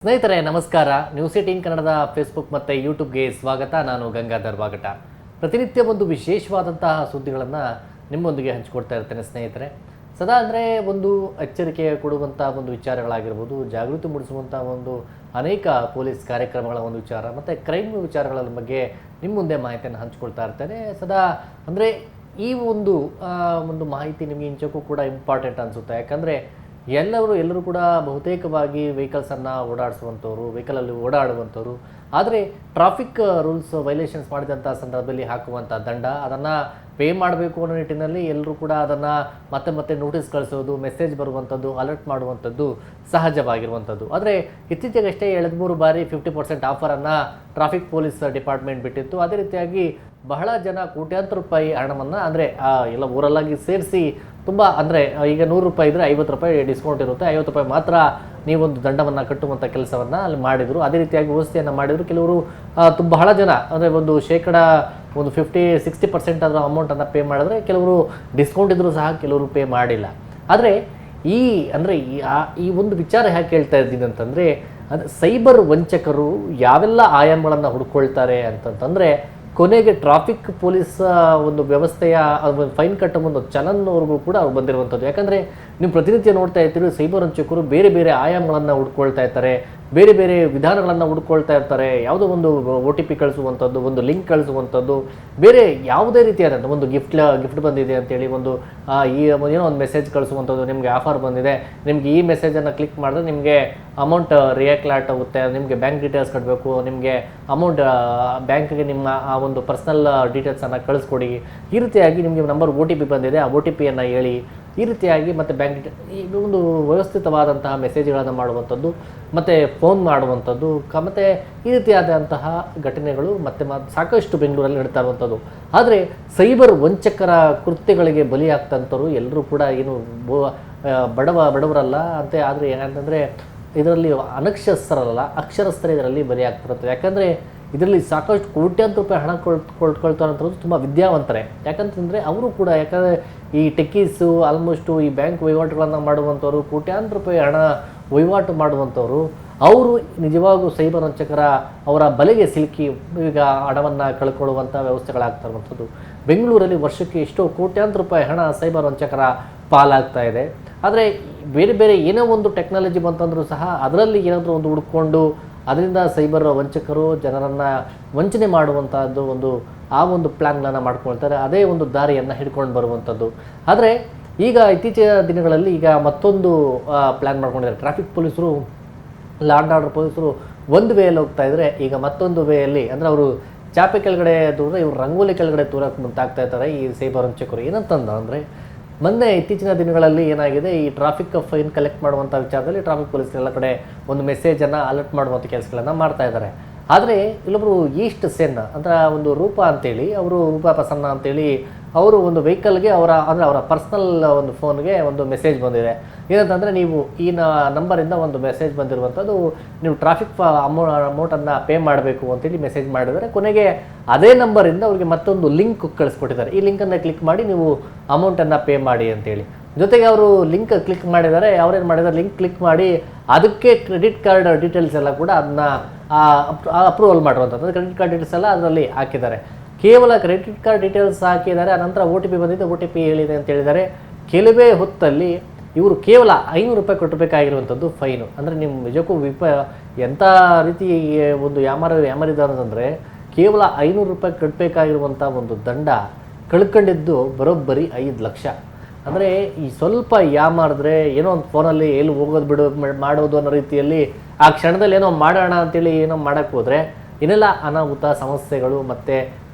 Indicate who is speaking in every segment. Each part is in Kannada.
Speaker 1: ಸ್ನೇಹಿತರೆ ನಮಸ್ಕಾರ. ನ್ಯೂಸ್ 18 ಕನ್ನಡದ ಫೇಸ್ಬುಕ್ ಮತ್ತು ಯೂಟ್ಯೂಬ್ಗೆ ಸ್ವಾಗತ. ನಾನು ಗಂಗಾಧರ್ ಬಾಗಟ. ಪ್ರತಿನಿತ್ಯ ಒಂದು ವಿಶೇಷವಾದಂತಹ ಸುದ್ದಿಗಳನ್ನು ನಿಮ್ಮೊಂದಿಗೆ ಹಂಚಿಕೊಡ್ತಾ ಇರ್ತೇನೆ ಸ್ನೇಹಿತರೆ. ಸದಾ ಅಂದರೆ ಒಂದು ಎಚ್ಚರಿಕೆ ಕೊಡುವಂಥ ಒಂದು ವಿಚಾರಗಳಾಗಿರ್ಬೋದು, ಜಾಗೃತಿ ಮೂಡಿಸುವಂಥ ಒಂದು ಅನೇಕ ಪೊಲೀಸ್ ಕಾರ್ಯಕ್ರಮಗಳ ಒಂದು ವಿಚಾರ ಮತ್ತು ಕ್ರೈಮ್ ವಿಚಾರಗಳ ಬಗ್ಗೆ ನಿಮ್ಮ ಮುಂದೆ ಮಾಹಿತಿಯನ್ನು ಹಂಚಿಕೊಳ್ತಾ ಇರ್ತೇನೆ. ಸದಾ ಅಂದರೆ ಈ ಒಂದು ಮಾಹಿತಿ ನಿಮಗೆ ಇಂಚಕ್ಕೂ ಕೂಡ ಇಂಪಾರ್ಟೆಂಟ್ ಅನಿಸುತ್ತೆ. ಯಾಕಂದರೆ ಎಲ್ಲರೂ ಕೂಡ ಬಹುತೇಕವಾಗಿ ವೆಹಿಕಲ್ಸನ್ನು ಓಡಾಡಿಸುವಂಥವ್ರು, ವೆಹಿಕಲಲ್ಲಿ ಓಡಾಡುವಂಥವ್ರು. ಆದರೆ ಟ್ರಾಫಿಕ್ ರೂಲ್ಸ್ ವೈಲೇಷನ್ಸ್ ಮಾಡಿದಂಥ ಸಂದರ್ಭದಲ್ಲಿ ಹಾಕುವಂಥ ದಂಡ, ಅದನ್ನು ಪೇ ಮಾಡಬೇಕು ಅನ್ನೋ ನಿಟ್ಟಿನಲ್ಲಿ ಎಲ್ಲರೂ ಕೂಡ ಅದನ್ನು ಮತ್ತೆ ನೋಟಿಸ್ ಕಳಿಸೋದು, ಮೆಸೇಜ್ ಬರುವಂಥದ್ದು, ಅಲರ್ಟ್ ಮಾಡುವಂಥದ್ದು ಸಹಜವಾಗಿರುವಂಥದ್ದು. ಆದರೆ ಇತ್ತೀಚೆಗಷ್ಟೇ 2-3 ಬಾರಿ 50% ಆಫರನ್ನು ಟ್ರಾಫಿಕ್ ಪೊಲೀಸ್ ಡಿಪಾರ್ಟ್ಮೆಂಟ್ ಬಿಟ್ಟಿತ್ತು. ಅದೇ ರೀತಿಯಾಗಿ ಬಹಳ ಜನ ಕೋಟ್ಯಾಂತರ ರೂಪಾಯಿ ಹಣವನ್ನು ಅಂದರೆ ಎಲ್ಲ ಊರಲ್ಲಾಗಿ ಸೇರಿಸಿ ತುಂಬ ಅಂದರೆ ಈಗ 100 ರೂಪಾಯಿ ಇದ್ದರೆ 50 ರೂಪಾಯಿ ಡಿಸ್ಕೌಂಟ್ ಇರುತ್ತೆ, 50 ರೂಪಾಯಿ ಮಾತ್ರ ನೀವೊಂದು ದಂಡವನ್ನು ಕಟ್ಟುವಂಥ ಕೆಲಸವನ್ನು ಅಲ್ಲಿ ಮಾಡಿದರು. ಅದೇ ರೀತಿಯಾಗಿ ವ್ಯವಸ್ಥೆಯನ್ನು ಮಾಡಿದರು. ಕೆಲವರು ಬಹಳ ಜನ ಅಂದರೆ ಒಂದು 50-60% ಅದರ ಅಮೌಂಟನ್ನು ಪೇ ಮಾಡಿದ್ರೆ, ಕೆಲವರು ಡಿಸ್ಕೌಂಟ್ ಇದ್ದರೂ ಸಹ ಕೆಲವರು ಪೇ ಮಾಡಿಲ್ಲ. ಆದರೆ ಈ ಒಂದು ವಿಚಾರ ಹೇಗೆ ಕೇಳ್ತಾ ಇದ್ದೀನಿ ಅಂತಂದರೆ, ಅದು ಸೈಬರ್ ವಂಚಕರು ಯಾವೆಲ್ಲ ಆಯಾಮಗಳನ್ನು ಹುಡ್ಕೊಳ್ತಾರೆ ಅಂತಂತಂದರೆ, ಕೊನೆಗೆ ಟ್ರಾಫಿಕ್ ಪೊಲೀಸ್ ಒಂದು ವ್ಯವಸ್ಥೆಯ ಫೈನ್ ಕಟ್ಟೋ ಒಂದು ಚಲನ್ವರೆಗೂ ಕೂಡ ಅವ್ರು ಬಂದಿರುವಂಥದ್ದು. ಯಾಕಂದರೆ ನೀವು ಪ್ರತಿನಿತ್ಯ ನೋಡ್ತಾ ಇರ್ತೀರಿ, ಸೈಬರ್ ವಂಚಕರು ಬೇರೆ ಬೇರೆ ಆಯಾಮಗಳನ್ನು ಹುಡ್ಕೊಳ್ತಾ ಇರ್ತಾರೆ, ಬೇರೆ ಬೇರೆ ವಿಧಾನಗಳನ್ನು ಹುಡ್ಕೊಳ್ತಾ ಇರ್ತಾರೆ. ಯಾವುದೋ ಒಂದು OTP ಕಳಿಸುವಂಥದ್ದು, ಒಂದು ಲಿಂಕ್ ಕಳಿಸುವಂಥದ್ದು, ಬೇರೆ ಯಾವುದೇ ರೀತಿಯಾದಂಥ ಒಂದು ಗಿಫ್ಟ್ ಬಂದಿದೆ ಅಂತೇಳಿ ಒಂದು ಏನೋ ಒಂದು ಮೆಸೇಜ್ ಕಳಿಸುವಂಥದ್ದು, ನಿಮಗೆ ಆಫರ್ ಬಂದಿದೆ, ನಿಮಗೆ ಈ ಮೆಸೇಜನ್ನು ಕ್ಲಿಕ್ ಮಾಡಿದ್ರೆ ನಿಮಗೆ ಅಮೌಂಟ್ ರಿಯಾಕ್ಲಾಟ್ ಆಗುತ್ತೆ, ನಿಮಗೆ ಬ್ಯಾಂಕ್ ಡೀಟೇಲ್ಸ್ ಕಟ್ಟಬೇಕು, ನಿಮಗೆ ಅಮೌಂಟ್ ಬ್ಯಾಂಕ್ಗೆ ನಿಮ್ಮ ಆ ಒಂದು ಪರ್ಸ್ನಲ್ ಡೀಟೇಲ್ಸನ್ನು ಕಳಿಸ್ಕೊಡಿ, ಈ ರೀತಿಯಾಗಿ ನಿಮಗೆ ನಂಬರ್ OTP ಬಂದಿದೆ, ಆ OTPಯನ್ನು ಹೇಳಿ, ಈ ರೀತಿಯಾಗಿ ಮತ್ತು ಬ್ಯಾಂಕ್ ಈ ಒಂದು ವ್ಯವಸ್ಥಿತವಾದಂತಹ ಮೆಸೇಜ್ಗಳನ್ನು ಮಾಡುವಂಥದ್ದು, ಮತ್ತು ಫೋನ್ ಮಾಡುವಂಥದ್ದು, ಮತ್ತು ಈ ರೀತಿಯಾದಂತಹ ಘಟನೆಗಳು ಮತ್ತೆ ಸಾಕಷ್ಟು ಬೆಂಗಳೂರಲ್ಲಿ ನಡೀತಾ ಇರುವಂಥದ್ದು. ಆದರೆ ಸೈಬರ್ ವಂಚಕರ ಕೃತ್ಯಗಳಿಗೆ ಬಲಿಯಾಗ್ತಂಥವ್ರು ಎಲ್ಲರೂ ಕೂಡ ಏನು ಬಡವರಲ್ಲ ಅಂತೆ. ಆದರೆ ಏನಂತಂದರೆ ಇದರಲ್ಲಿ ಅನಕ್ಷರಸ್ಥರಲ್ಲ, ಅಕ್ಷರಸ್ಥರೇ ಇದರಲ್ಲಿ ಬಲಿಯಾಗ್ತಿರುತ್ತೆ. ಯಾಕಂದರೆ ಇದರಲ್ಲಿ ಸಾಕಷ್ಟು ಕೋಟ್ಯಾಂತರ ರೂಪಾಯಿ ಹಣ ಕೊಳ್ಕೊಳ್ತಾರಂಥದ್ದು ತುಂಬ ವಿದ್ಯಾವಂತರೇ. ಯಾಕಂತಂದರೆ ಅವರು ಕೂಡ, ಯಾಕಂದರೆ ಈ ಟೆಕ್ಕೀಸು ಆಲ್ಮೋಸ್ಟು ಈ ಬ್ಯಾಂಕ್ ವಹಿವಾಟುಗಳನ್ನು ಮಾಡುವಂಥವ್ರು, ಕೋಟ್ಯಾಂತರ ರೂಪಾಯಿ ಹಣ ವಹಿವಾಟು ಮಾಡುವಂಥವ್ರು, ಅವರು ನಿಜವಾಗೂ ಸೈಬರ್ ವಂಚಕರ ಅವರ ಬಲೆಗೆ ಸಿಲುಕಿ ಈಗ ಹಣವನ್ನು ಕಳ್ಕೊಳ್ಳುವಂಥ ವ್ಯವಸ್ಥೆಗಳಾಗ್ತಾ ಇರುವಂಥದ್ದು. ಬೆಂಗಳೂರಲ್ಲಿ ವರ್ಷಕ್ಕೆ ಎಷ್ಟೋ ಕೋಟ್ಯಾಂತರ ರೂಪಾಯಿ ಹಣ ಸೈಬರ್ ವಂಚಕರ ಪಾಲಾಗ್ತಾ ಇದೆ. ಆದರೆ ಬೇರೆ ಬೇರೆ ಏನೋ ಒಂದು ಟೆಕ್ನಾಲಜಿ ಬಂತಂದರೂ ಸಹ ಅದರಲ್ಲಿ ಏನಾದರೂ ಒಂದು ಹುಡ್ಕೊಂಡು ಅದರಿಂದ ಸೈಬರ್ ವಂಚಕರು ಜನರನ್ನು ವಂಚನೆ ಮಾಡುವಂಥದ್ದು ಒಂದು ಪ್ಲ್ಯಾನ್ಗಳನ್ನು ಮಾಡ್ಕೊಳ್ತಾರೆ. ಅದೇ ಒಂದು ದಾರಿಯನ್ನು ಹಿಡ್ಕೊಂಡು ಬರುವಂಥದ್ದು. ಆದರೆ ಈಗ ಇತ್ತೀಚಿನ ದಿನಗಳಲ್ಲಿ ಈಗ ಮತ್ತೊಂದು ಪ್ಲ್ಯಾನ್ ಮಾಡ್ಕೊಂಡಿದ್ದಾರೆ. ಟ್ರಾಫಿಕ್ ಪೊಲೀಸರು, ಲಾ ಆ್ಯಂಡ್ ಆರ್ಡರ್ ಪೊಲೀಸರು ಒಂದು ವೇಯಲ್ಲಿ ಹೋಗ್ತಾ ಇದ್ದರೆ, ಈಗ ಮತ್ತೊಂದು ವೇಯಲ್ಲಿ ಅಂದರೆ ಅವರು ಚಾಪೆ ಕೆಳಗಡೆ ದೂರ, ಇವರು ರಂಗೋಲಿ ಕೆಳಗಡೆ ದೂರಕ್ಕೆ ಮುಂತಾಗ್ತಾ ಇರ್ತಾರೆ ಈ ಸೈಬರ್ ವಂಚಕರು. ಏನಂತಂದರೆ, ಮೊನ್ನೆ ಇತ್ತೀಚಿನ ದಿನಗಳಲ್ಲಿ ಏನಾಗಿದೆ, ಈ ಟ್ರಾಫಿಕ್ ಫೈನ್ ಕಲೆಕ್ಟ್ ಮಾಡುವಂಥ ವಿಚಾರದಲ್ಲಿ ಟ್ರಾಫಿಕ್ ಪೊಲೀಸ್ ಎಲ್ಲ ಕಡೆ ಒಂದು ಮೆಸೇಜನ್ನು ಅಲರ್ಟ್ ಮಾಡುವಂಥ ಕೆಲಸಗಳನ್ನು ಮಾಡ್ತಾ ಇದ್ದಾರೆ. ಆದರೆ ಇಲ್ಲೊಬ್ಬರು ಈಸ್ಟ್ ಸೆನ್ ಅಂತ ಒಂದು ರೂಪ ಅಂತೇಳಿ, ರೂಪಾ ಪ್ರಸನ್ನ ಅಂತೇಳಿ ಅವರು ಒಂದು ವೆಹಿಕಲ್ಗೆ ಅವರ ಪರ್ಸ್ನಲ್ ಒಂದು ಫೋನ್ಗೆ ಒಂದು ಮೆಸೇಜ್ ಬಂದಿದೆ. ಏನಂತಂದರೆ, ನೀವು ಈ ನಂಬರಿಂದ ಒಂದು ಮೆಸೇಜ್ ಬಂದಿರುವಂಥದ್ದು, ನೀವು ಟ್ರಾಫಿಕ್ ಅಮೌಂಟನ್ನು ಪೇ ಮಾಡಬೇಕು ಅಂತೇಳಿ ಮೆಸೇಜ್ ಮಾಡಿದರೆ, ಕೊನೆಗೆ ಅದೇ ನಂಬರಿಂದ ಅವ್ರಿಗೆ ಮತ್ತೊಂದು ಲಿಂಕ್ ಕಳಿಸ್ಕೊಟ್ಟಿದ್ದಾರೆ. ಈ ಲಿಂಕನ್ನು ಕ್ಲಿಕ್ ಮಾಡಿ ನೀವು ಅಮೌಂಟನ್ನು ಪೇ ಮಾಡಿ ಅಂತೇಳಿ. ಜೊತೆಗೆ ಅವರು ಲಿಂಕ್ ಕ್ಲಿಕ್ ಮಾಡಿದ್ದಾರೆ, ಅವ್ರೇನು ಮಾಡಿದ್ದಾರೆ, ಲಿಂಕ್ ಕ್ಲಿಕ್ ಮಾಡಿ ಅದಕ್ಕೆ ಕ್ರೆಡಿಟ್ ಕಾರ್ಡ್ ಡೀಟೇಲ್ಸ್ ಎಲ್ಲ ಕೂಡ ಅದನ್ನ ಅಪ್ರೂವಲ್ ಮಾಡುವಂಥದ್ದು, ಕ್ರೆಡಿಟ್ ಕಾರ್ಡ್ ಡೀಟೇಲ್ಸ್ ಎಲ್ಲ ಅದರಲ್ಲಿ ಹಾಕಿದ್ದಾರೆ. ಕೇವಲ ಕ್ರೆಡಿಟ್ ಕಾರ್ಡ್ ಡೀಟೇಲ್ಸ್ ಹಾಕಿದ್ದಾರೆ, ಆನಂತರ OTP ಬಂದಿದೆ, OTP ಹೇಳಿದೆ ಅಂತ ಹೇಳಿದ್ದಾರೆ. ಕೆಲವೇ ಹೊತ್ತಲ್ಲಿ ಇವರು ಕೇವಲ 500 ರೂಪಾಯಿ ಕಟ್ಟಬೇಕಾಗಿರುವಂಥದ್ದು ಫೈನು. ಅಂದರೆ ನಿಮ್ಮ ನಿಜಕ್ಕೂ ಎಂಥ ರೀತಿ ಒಂದು ಯಾಮಾರಿದ್ದಾರೆ ಅಂತಂದರೆ, ಕೇವಲ 500 ರೂಪಾಯಿ ಕಟ್ಟಬೇಕಾಗಿರುವಂಥ ಒಂದು ದಂಡ ಕಳ್ಕೊಂಡಿದ್ದು ಬರೋಬ್ಬರಿ 5 ಲಕ್ಷ. ಅಂದರೆ ಈ ಸ್ವಲ್ಪ ಯಾಮಾರಿದ್ರೆ ಏನೋ ಒಂದು ಫೋನಲ್ಲಿ ಎಲ್ಲಿ ಹೋಗೋದು ಮಾಡೋದು ಅನ್ನೋ ರೀತಿಯಲ್ಲಿ ಆ ಕ್ಷಣದಲ್ಲಿ ಏನೋ ಮಾಡೋಣ ಅಂತೇಳಿ ಏನೋ ಮಾಡೋಕ್ಕೆ ಹೋದರೆ ಇನ್ನೆಲ್ಲ ಅನಾಹುತ, ಸಮಸ್ಯೆಗಳು ಮತ್ತು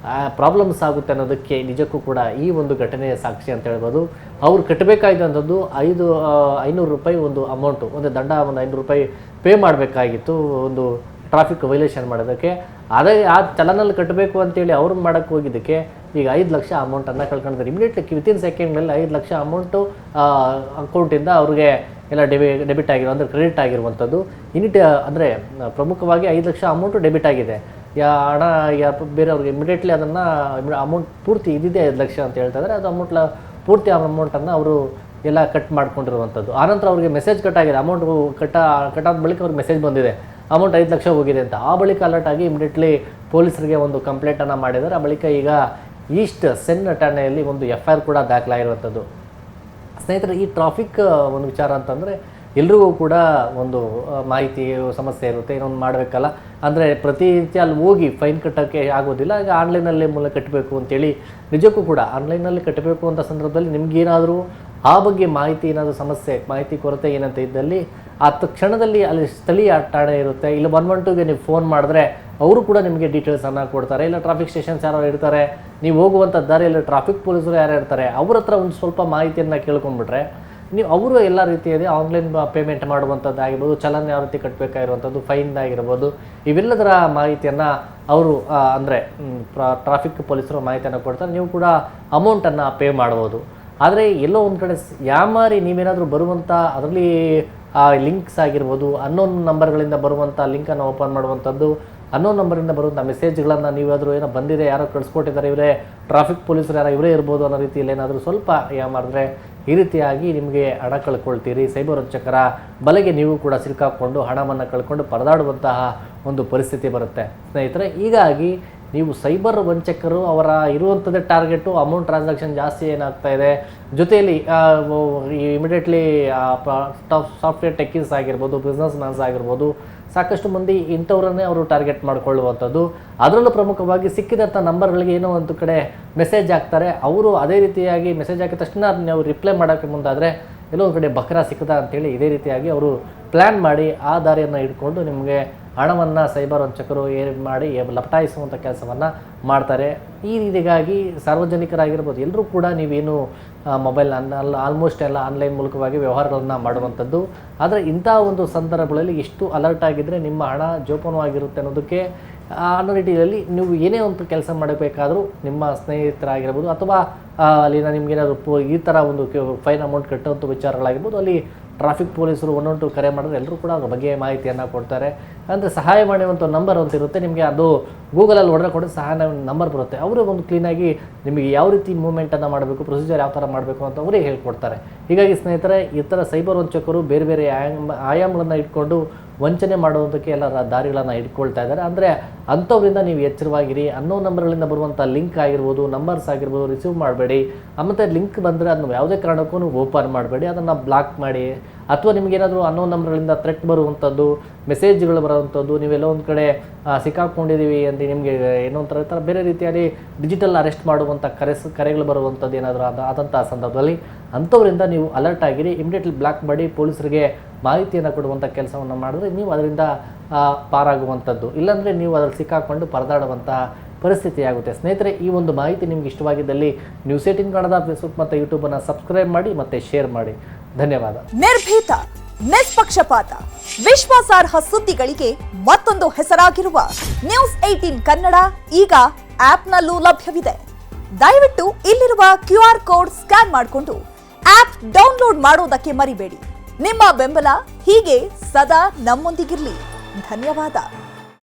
Speaker 1: ಪ್ರಾಬ್ಲಮ್ಸ್ ಆಗುತ್ತೆ ಅನ್ನೋದಕ್ಕೆ ನಿಜಕ್ಕೂ ಕೂಡ ಈ ಒಂದು ಘಟನೆಯ ಸಾಕ್ಷಿ ಅಂತ ಹೇಳ್ಬೋದು. ಅವ್ರು ಕಟ್ಟಬೇಕಾಗಿದ್ದಂಥದ್ದು 500 ರೂಪಾಯಿ ಒಂದು ಅಮೌಂಟು, ಒಂದು ದಂಡ, ಒಂದು 500 ರೂಪಾಯಿ ಪೇ ಮಾಡಬೇಕಾಗಿತ್ತು ಒಂದು ಟ್ರಾಫಿಕ್ ವೈಲೇಷನ್ ಮಾಡೋದಕ್ಕೆ. ಅದೇ ಆ ಚಲನಲ್ಲಿ ಕಟ್ಟಬೇಕು ಅಂತೇಳಿ ಅವ್ರು ಮಾಡೋಕ್ಕೆ ಹೋಗಿದ್ದಕ್ಕೆ ಈಗ 5 ಲಕ್ಷ ಅಮೌಂಟನ್ನು ಕಳ್ಕೊಂಡಿದ್ದಾರೆ. ಇಮಿಡಿಯೇಟ್ಲಿ ವಿತಿನ್ ಸೆಕೆಂಡ್ನಲ್ಲಿ 5 ಲಕ್ಷ ಅಮೌಂಟು ಅಕೌಂಟಿಂದ ಅವ್ರಿಗೆ ಎಲ್ಲ ಡೆಬಿಟ್ ಆಗಿರೋ ಅಂದರೆ ಕ್ರೆಡಿಟ್ ಆಗಿರುವಂಥದ್ದು. ಅಂದರೆ ಪ್ರಮುಖವಾಗಿ 5 ಲಕ್ಷ ಅಮೌಂಟು ಡೆಬಿಟ್ ಆಗಿದೆ. ಹಣ ಬೇರೆಯವ್ರಿಗೆ ಇಮಿಡಿಯೇಟ್ಲಿ ಅದನ್ನು ಅಮೌಂಟ್ ಪೂರ್ತಿ ಇದ್ದಿದೆ 5 ಲಕ್ಷ ಅಂತ ಹೇಳ್ತಾ ಇದ್ದಾರೆ. ಅದು ಪೂರ್ತಿ ಅಮೌಂಟನ್ನು ಅವರು ಎಲ್ಲ ಕಟ್ ಮಾಡ್ಕೊಂಡಿರುವಂಥದ್ದು. ಆನಂತರ ಅವ್ರಿಗೆ ಮೆಸೇಜ್ ಕಟ್ ಆಗಿದೆ, ಅಮೌಂಟ್ ಕಟ್ಟಾದ ಬಳಿಕ ಅವ್ರಿಗೆ ಮೆಸೇಜ್ ಬಂದಿದೆ, ಅಮೌಂಟ್ 5 ಲಕ್ಷ ಹೋಗಿದೆ ಅಂತ. ಆ ಬಳಿಕ ಅಲರ್ಟ್ ಆಗಿ ಇಮಿಡಿಯೇಟ್ಲಿ ಪೊಲೀಸರಿಗೆ ಒಂದು ಕಂಪ್ಲೇಂಟನ್ನು ಮಾಡಿದ್ದಾರೆ. ಆ ಬಳಿಕ ಈಗ ಈಸ್ಟ್ ಸೆನ್ ಠಾಣೆಯಲ್ಲಿ ಒಂದು FIR ಕೂಡ ದಾಖಲಾಗಿರುವಂಥದ್ದು. ಸ್ನೇಹಿತರೆ, ಈ ಟ್ರಾಫಿಕ್ ಒಂದು ವಿಚಾರ ಅಂತಂದರೆ ಎಲ್ರಿಗೂ ಕೂಡ ಒಂದು ಮಾಹಿತಿ ಸಮಸ್ಯೆ ಇರುತ್ತೆ, ಇನ್ನೊಂದು ಮಾಡಬೇಕಲ್ಲ ಅಂದರೆ ಪ್ರತಿನಿತ್ಯ ಅಲ್ಲಿ ಹೋಗಿ ಫೈನ್ ಕಟ್ಟೋಕ್ಕೆ ಆಗೋದಿಲ್ಲ. ಈಗ ಆನ್ಲೈನಲ್ಲಿ ಮೂಲಕ ಕಟ್ಟಬೇಕು ಅಂತೇಳಿ ನಿಜಕ್ಕೂ ಕೂಡ ಆನ್ಲೈನಲ್ಲಿ ಕಟ್ಟಬೇಕು ಅಂತ ಸಂದರ್ಭದಲ್ಲಿ ನಿಮಗೇನಾದರೂ ಆ ಬಗ್ಗೆ ಮಾಹಿತಿ ಏನಾದರೂ ಸಮಸ್ಯೆ, ಮಾಹಿತಿ ಕೊರತೆ ಏನಂತ ಇದ್ದಲ್ಲಿ ಆ ಕ್ಷಣದಲ್ಲಿ ಅಲ್ಲಿ ಸ್ಥಳೀಯ ಠಾಣೆ ಇರುತ್ತೆ, ಇಲ್ಲ 112ಗೆ ನೀವು ಫೋನ್ ಮಾಡಿದ್ರೆ ಅವರು ಕೂಡ ನಿಮಗೆ ಡೀಟೇಲ್ಸನ್ನು ಕೊಡ್ತಾರೆ. ಇಲ್ಲ ಟ್ರಾಫಿಕ್ ಸ್ಟೇಷನ್ಸ್ ಯಾರು ಇರ್ತಾರೆ, ನೀವು ಹೋಗುವಂಥ ದಾರಿಯಲ್ಲಿ ಟ್ರಾಫಿಕ್ ಪೊಲೀಸರು ಯಾರು ಇರ್ತಾರೆ, ಅವ್ರ ಹತ್ರ ಒಂದು ಸ್ವಲ್ಪ ಮಾಹಿತಿಯನ್ನು ಕೇಳ್ಕೊಂಡ್ಬಿಟ್ರೆ ನೀವು ಅವರು ಎಲ್ಲ ರೀತಿಯಲ್ಲಿ ಆನ್ಲೈನ್ ಪೇಮೆಂಟ್ ಮಾಡುವಂಥದ್ದು ಆಗಿರ್ಬೋದು, ಚಲನ್ ಯಾವ ರೀತಿ ಕಟ್ಟಬೇಕಾಗಿರುವಂಥದ್ದು, ಫೈನ್ ಆಗಿರ್ಬೋದು, ಇವೆಲ್ಲದರ ಮಾಹಿತಿಯನ್ನು ಅವರು ಅಂದರೆ ಟ್ರಾಫಿಕ್ ಪೊಲೀಸರು ಮಾಹಿತಿಯನ್ನು ಕೊಡ್ತಾರೆ. ನೀವು ಕೂಡ ಅಮೌಂಟನ್ನು ಪೇ ಮಾಡ್ಬೋದು. ಆದರೆ ಎಲ್ಲೋ ಒಂದು ಕಡೆ ಯಾಮಾರಿ ನೀವೇನಾದರೂ ಬರುವಂಥ ಅದರಲ್ಲಿ ಲಿಂಕ್ಸ್ ಆಗಿರ್ಬೋದು, ಅನ್ನೋನ್ ನಂಬರ್ಗಳಿಂದ ಬರುವಂಥ ಲಿಂಕನ್ನು ಓಪನ್ ಮಾಡುವಂಥದ್ದು, ಅನ್ನೋನ್ ನಂಬರಿಂದ ಬರುವಂಥ ಮೆಸೇಜ್ಗಳನ್ನು ನೀವಾದರೂ ಏನೋ ಬಂದಿದೆ, ಯಾರೋ ಕಳಿಸ್ಕೊಟ್ಟಿದ್ದಾರೆ, ಇವರೇ ಟ್ರಾಫಿಕ್ ಪೊಲೀಸರು ಯಾರೋ ಇವರೇ ಇರ್ಬೋದು ಅನ್ನೋ ರೀತಿಯಲ್ಲಿ ಏನಾದರೂ ಸ್ವಲ್ಪ ಯಾಮಾರಿದ್ರೆ ಈ ರೀತಿಯಾಗಿ ನಿಮಗೆ ಹಣ ಕಳ್ಕೊಳ್ತೀರಿ. ಸೈಬರ್ ವಂಚಕರ ಬಲೆಗೆ ನೀವು ಕೂಡ ಸಿಲುಕಾಕೊಂಡು ಹಣವನ್ನು ಕಳ್ಕೊಂಡು ಪರದಾಡುವಂತಹ ಒಂದು ಪರಿಸ್ಥಿತಿ ಬರುತ್ತೆ ಸ್ನೇಹಿತರೆ. ಹೀಗಾಗಿ ನೀವು ಸೈಬರ್ ವಂಚಕರು ಅವರ ಇರುವಂಥದ್ದೇ ಟಾರ್ಗೆಟು ಅಮೌಂಟ್ ಟ್ರಾನ್ಸಾಕ್ಷನ್ ಜಾಸ್ತಿ ಏನಾಗ್ತಾ ಇದೆ, ಜೊತೆಯಲ್ಲಿ ಇಮಿಡಿಯೇಟ್ಲಿ ಸಾಫ್ಟ್ವೇರ್ ಟೆಕ್ಕೀಸ್ ಆಗಿರ್ಬೋದು, ಬಿಸ್ನೆಸ್ ಮ್ಯಾನ್ಸ್ ಆಗಿರ್ಬೋದು, ಸಾಕಷ್ಟು ಮಂದಿ ಇಂಥವ್ರನ್ನೇ ಅವರು ಟಾರ್ಗೆಟ್ ಮಾಡ್ಕೊಳ್ಳುವಂಥದ್ದು. ಅದರಲ್ಲೂ ಪ್ರಮುಖವಾಗಿ ಸಿಕ್ಕಿದಂಥ ನಂಬರ್ಗಳಿಗೆ ಏನೋ ಒಂದು ಕಡೆ ಮೆಸೇಜ್ ಹಾಕ್ತಾರೆ. ಅವರು ಅದೇ ರೀತಿಯಾಗಿ ಮೆಸೇಜ್ ಹಾಕಿದ ತಕ್ಷಣ ನೀವು ರಿಪ್ಲೈ ಮಾಡೋಕ್ಕೆ ಮುಂದಾದರೆ ಎಲ್ಲೋ ಒಂದು ಕಡೆ ಬಕ್ರಾ ಸಿಕ್ಕದ ಅಂತೇಳಿ ಇದೇ ರೀತಿಯಾಗಿ ಅವರು ಪ್ಲ್ಯಾನ್ ಮಾಡಿ ಆ ದಾರಿಯನ್ನು ಇಟ್ಕೊಂಡು ನಿಮಗೆ ಹಣವನ್ನು ಸೈಬರ್ ವಂಚಕರು ಮಾಡಿ ಲಪಟಾಯಿಸುವಂಥ ಕೆಲಸವನ್ನು ಮಾಡ್ತಾರೆ. ಈ ರೀತಿಯಾಗಿ ಸಾರ್ವಜನಿಕರಾಗಿರ್ಬೋದು ಎಲ್ಲರೂ ಕೂಡ ನೀವೇನು ಮೊಬೈಲ್ ಆಲ್ಮೋಸ್ಟ್ ಎಲ್ಲ ಆನ್ಲೈನ್ ಮೂಲಕವಾಗಿ ವ್ಯವಹಾರಗಳನ್ನು ಮಾಡುವಂಥದ್ದು. ಆದರೆ ಇಂಥ ಒಂದು ಸಂದರ್ಭಗಳಲ್ಲಿ ಎಷ್ಟು ಅಲರ್ಟ್ ಆಗಿದ್ದರೆ ನಿಮ್ಮ ಹಣ ಜೋಪಾನವಾಗಿರುತ್ತೆ ಅನ್ನೋದಕ್ಕೆ ಅನ್ನೋ ನಿಟ್ಟಿನಲ್ಲಿ ನೀವು ಏನೇ ಒಂದು ಕೆಲಸ ಮಾಡಬೇಕಾದರೂ ನಿಮ್ಮ ಸ್ನೇಹಿತರಾಗಿರ್ಬೋದು ಅಥವಾ ಅಲ್ಲಿನ ನಿಮಗೇನಾದರೂ ಈ ಥರ ಒಂದು ಫೈನ್ ಅಮೌಂಟ್ ಕಟ್ಟುವಂಥ ವಿಚಾರಗಳಾಗಿರ್ಬೋದು, ಅಲ್ಲಿ ಟ್ರಾಫಿಕ್ ಪೊಲೀಸರು 112 ಕರೆ ಮಾಡಿದ್ರೆ ಎಲ್ಲರೂ ಕೂಡ ಅದ್ರ ಬಗ್ಗೆ ಮಾಹಿತಿಯನ್ನು ಕೊಡ್ತಾರೆ. ಅಂದರೆ ಸಹಾಯ ಮಾಡುವಂಥ ನಂಬರ್ ಅಂತ ಇರುತ್ತೆ, ನಿಮಗೆ ಅದು ಗೂಗಲಲ್ಲಿ ಹೊಡೆದ್ರೆ ಕೂಡ ಸಹಾಯ ನಂಬರ್ ಬರುತ್ತೆ. ಅವರು ಒಂದು ಕ್ಲೀನಾಗಿ ನಿಮಗೆ ಯಾವ ರೀತಿ ಮೂವ್ಮೆಂಟನ್ನು ಮಾಡಬೇಕು, ಪ್ರೊಸೀಜರ್ ಯಾವ ಥರ ಮಾಡಬೇಕು ಅಂತ ಅವರೇ ಹೇಳ್ಕೊಡ್ತಾರೆ. ಹೀಗಾಗಿ ಸ್ನೇಹಿತರೆ, ಈ ಥರ ಸೈಬರ್ ವಂಚಕರು ಬೇರೆ ಬೇರೆ ಆಯಾಮಗಳನ್ನು ಇಟ್ಕೊಂಡು ವಂಚನೆ ಮಾಡುವಂಥಕ್ಕೆ ಎಲ್ಲ ದಾರಿಗಳನ್ನು ಇಟ್ಕೊಳ್ತಾ ಇದ್ದಾರೆ. ಅಂದರೆ ಅಂಥವ್ರಿಂದ ನೀವು ಎಚ್ಚರವಾಗಿರಿ. ಅನ್ನೋ ನಂಬರ್ಗಳಿಂದ ಬರುವಂಥ ಲಿಂಕ್ ಆಗಿರ್ಬೋದು, ನಂಬರ್ಸ್ ಆಗಿರ್ಬೋದು ರಿಸೀವ್ ಮಾಡಬೇಡಿ. ಮತ್ತು ಲಿಂಕ್ ಬಂದರೆ ಅದನ್ನು ಯಾವುದೇ ಕಾರಣಕ್ಕೂ ನೀವು ಓಪನ್ ಮಾಡಬೇಡಿ, ಅದನ್ನು ಬ್ಲಾಕ್ ಮಾಡಿ. ಅಥವಾ ನಿಮಗೇನಾದರೂ ಅನ್ನೋ ನಂಬರ್ಗಳಿಂದ ಥ್ರೆಟ್ ಬರುವಂಥದ್ದು, ಮೆಸೇಜ್ಗಳು ಬರುವಂಥದ್ದು, ನೀವೆಲ್ಲೋ ಒಂದು ಕಡೆ ಸಿಕ್ಕಾಕೊಂಡಿದ್ದೀವಿ ಅಂತ ನಿಮಗೆ ಏನೋ ಒಂಥರ ಥರ ಬೇರೆ ರೀತಿಯಲ್ಲಿ ಡಿಜಿಟಲ್ ಅರೆಸ್ಟ್ ಮಾಡುವಂಥ ಕರೆಗಳು ಬರುವಂಥದ್ದು ಏನಾದರೂ ಆದಂಥ ಸಂದರ್ಭದಲ್ಲಿ ಅಂಥವರಿಂದ ನೀವು ಅಲರ್ಟ್ ಆಗಿರಿ. ಇಮಿಡಿಯೇಟ್ಲಿ ಬ್ಲಾಕ್ ಮಾಡಿ ಪೊಲೀಸರಿಗೆ ಮಾಹಿತಿಯನ್ನು ಕೊಡುವಂಥ ಕೆಲಸವನ್ನು ಮಾಡಿದ್ರೆ ನೀವು ಅದರಿಂದ ಪಾರಾಗುವಂಥದ್ದು. ಇಲ್ಲಾಂದರೆ ನೀವು ಅದರಲ್ಲಿ ಸಿಕ್ಕಾಕೊಂಡು ಪರದಾಡುವಂಥ ಪರಿಸ್ಥಿತಿ ಆಗುತ್ತೆ. ಸ್ನೇಹಿತರೆ, ಈ ಒಂದು ಮಾಹಿತಿ ನಿಮ್ಗೆ ಇಷ್ಟವಾಗಿದ್ದಲ್ಲಿ ನ್ಯೂಸ್18 ಕನ್ನಡ ಫೇಸ್ಬುಕ್ ಮತ್ತು ಯೂಟ್ಯೂಬನ್ನು ಸಬ್ಸ್ಕ್ರೈಬ್ ಮಾಡಿ ಮತ್ತು ಶೇರ್ ಮಾಡಿ. ಧನ್ಯವಾದ.
Speaker 2: ನಿರ್ಭೀತ, ನಿಷ್ಪಕ್ಷಪಾತ, ವಿಶ್ವಾಸಾರ್ಹ ಸುದ್ದಿಗಳಿಗೆ ಮತ್ತೊಂದು ಹೆಸರಾಗಿರುವ ನ್ಯೂಸ್18 ಕನ್ನಡ ಈಗ ಆಪ್ನಲ್ಲೂ ಲಭ್ಯವಿದೆ. ದಯವಿಟ್ಟು ಇಲ್ಲಿರುವ QR ಕೋಡ್ ಸ್ಕ್ಯಾನ್ ಮಾಡಿಕೊಂಡು ಆಪ್ ಡೌನ್ಲೋಡ್ ಮಾಡುವುದಕ್ಕೆ ಮರಿಬೇಡಿ. ನಿಮ್ಮ ಬೆಂಬಲ ಹೀಗೆ ಸದಾ ನಮ್ಮೊಂದಿಗಿರಲಿ. ಧನ್ಯವಾದ.